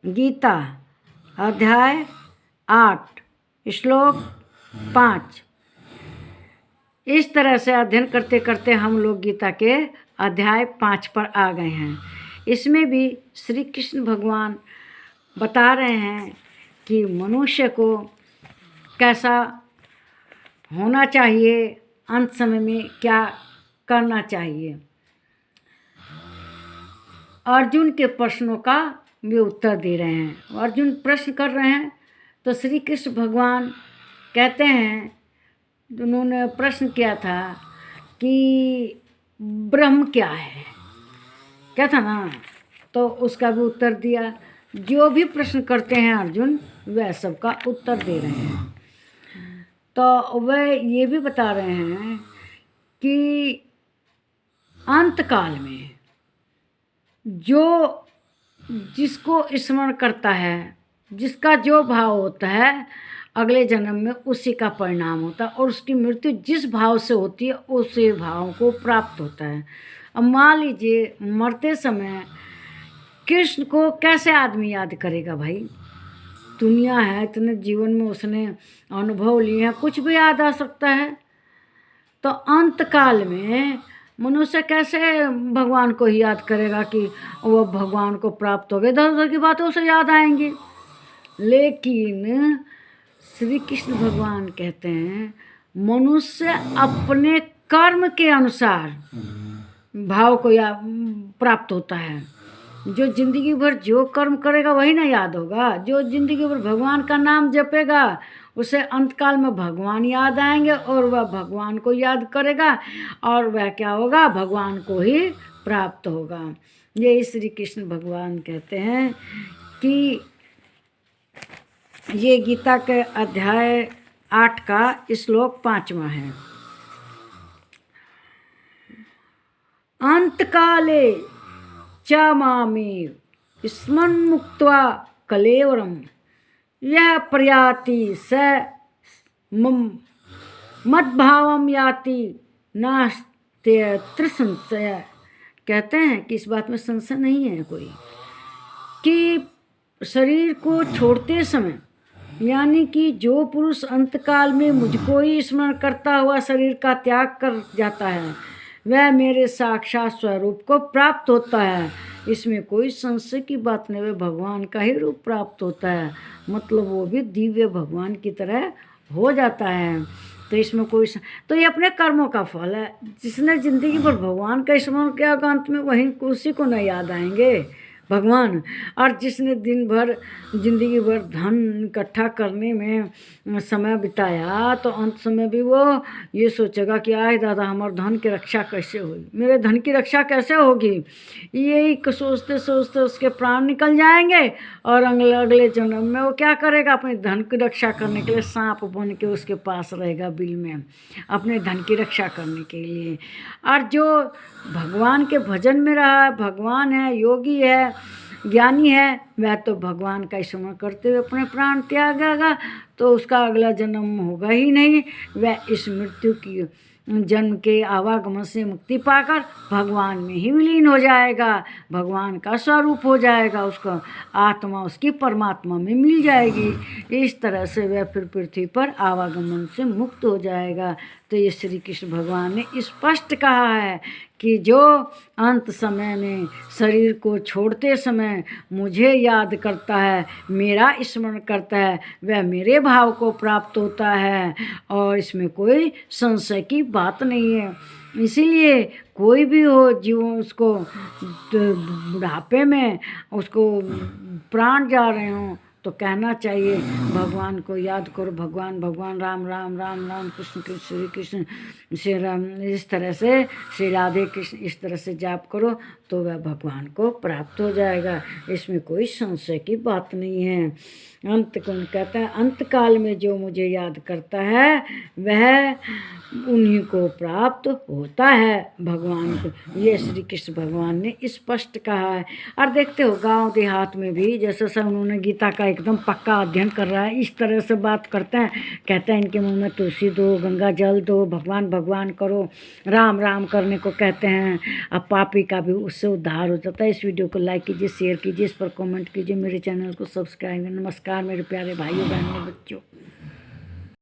गीता अध्याय 8 श्लोक 5। इस तरह से अध्ययन करते करते हम लोग गीता के अध्याय 5 पर आ गए हैं। इसमें भी श्री कृष्ण भगवान बता रहे हैं कि मनुष्य को कैसा होना चाहिए, अंत समय में क्या करना चाहिए। अर्जुन के प्रश्नों का वे उत्तर दे रहे हैं। अर्जुन प्रश्न कर रहे हैं तो श्री कृष्ण भगवान कहते हैं, उन्होंने प्रश्न किया था कि ब्रह्म क्या है, क्या था ना, तो उसका भी उत्तर दिया। जो भी प्रश्न करते हैं अर्जुन, वह सबका उत्तर दे रहे हैं। तो वह ये भी बता रहे हैं कि अंत काल में जो जिसको स्मरण करता है, जिसका जो भाव होता है, अगले जन्म में उसी का परिणाम होता है और उसकी मृत्यु जिस भाव से होती है उसी भाव को प्राप्त होता है। अब मान लीजिए मरते समय कृष्ण को कैसे आदमी याद करेगा भाई। दुनिया है, इतने जीवन में उसने अनुभव लिए हैं, कुछ भी याद आ सकता है। तो अंत काल में मनुष्य कैसे भगवान को ही याद करेगा कि वह भगवान को प्राप्त हो गए। इधर उधर की बातें उसे याद आएंगी। लेकिन श्री कृष्ण भगवान कहते हैं मनुष्य अपने कर्म के अनुसार भाव को प्राप्त होता है। जो जिंदगी भर जो कर्म करेगा वही ना याद होगा। जो जिंदगी भर भगवान का नाम जपेगा उसे अंतकाल में भगवान याद आएंगे और वह भगवान को याद करेगा और वह क्या होगा, भगवान को ही प्राप्त होगा। ये श्री कृष्ण भगवान कहते हैं कि ये गीता के अध्याय 8 का श्लोक 5वां है। अंतकाले च मामेव स्मन्मुक्त्वा कलेवरम यह प्रयाति स मद्भावम याति नास्त्यत्र संशय। कहते हैं कि इस बात में संशय नहीं है कोई कि शरीर को छोड़ते समय, यानी कि जो पुरुष अंतकाल में मुझको ही स्मरण करता हुआ शरीर का त्याग कर जाता है, वह मेरे साक्षात स्वरूप को प्राप्त होता है। इसमें कोई संशय की बात नहीं, वह भगवान का ही रूप प्राप्त होता है। मतलब वो भी दिव्य भगवान की तरह हो जाता है। तो इसमें कोई तो ये अपने कर्मों का फल है। जिसने जिंदगी भर भगवान का स्मरण किया, अंत में वहीं उसी को न याद आएंगे भगवान। और जिसने दिन भर जिंदगी भर धन इकट्ठा करने में समय बिताया, तो अंत समय भी वो ये सोचेगा कि आए दादा हमारे धन की रक्षा कैसे होगी, मेरे धन की रक्षा कैसे होगी। यही सोचते सोचते उसके प्राण निकल जाएंगे और अगले जन्म में वो क्या करेगा, अपने धन की रक्षा करने के लिए सांप बन के उसके पास रहेगा बिल में, अपने धन की रक्षा करने के लिए। और जो भगवान के भजन में रहा, भगवान है, योगी है, ज्ञानी है, वह तो भगवान का स्मरण करते हुए अपने प्राण त्यागेगा, तो उसका अगला जन्म होगा ही नहीं। वह इस मृत्यु की जन्म के आवागमन से मुक्ति पाकर भगवान में ही विलीन हो जाएगा, भगवान का स्वरूप हो जाएगा, उसका आत्मा उसकी परमात्मा में मिल जाएगी। इस तरह से वह फिर पृथ्वी पर आवागमन से मुक्त हो जाएगा। तो ये श्री कृष्ण भगवान ने स्पष्ट कहा है कि जो अंत समय में शरीर को छोड़ते समय मुझे याद करता है, मेरा स्मरण करता है, वह मेरे भाव को प्राप्त होता है और इसमें कोई संशय की बात नहीं है। इसीलिए कोई भी हो जीवन, उसको बुढ़ापे में उसको प्राण जा रहे हों, तो कहना चाहिए भगवान को याद करो, भगवान भगवान, राम राम राम राम, कृष्ण कृष्ण श्री कृष्ण श्री राम, इस तरह से श्री राधे कृष्ण, इस तरह से जाप करो तो वह भगवान को प्राप्त हो जाएगा। इसमें कोई संशय की बात नहीं है। अंत कौन कहता है, अंत काल में जो मुझे याद करता है वह उन्हीं को प्राप्त होता है, भगवान को। ये श्री कृष्ण भगवान ने स्पष्ट कहा है। और देखते हो गांव देहात में भी जैसे सब उन्होंने गीता का एकदम पक्का अध्ययन कर रहा है, इस तरह से बात करते हैं। कहते हैं इनके मुंह में तुलसी दो, गंगा जल दो, भगवान भगवान करो, राम राम करने को कहते हैं। अब पापी का भी उससे उद्धार हो जाता है। इस वीडियो को लाइक कीजिए, शेयर कीजिए, इस पर कमेंट कीजिए, मेरे चैनल को सब्सक्राइब। नमस्कार मेरे प्यारे भाइयों बहनों बच्चों।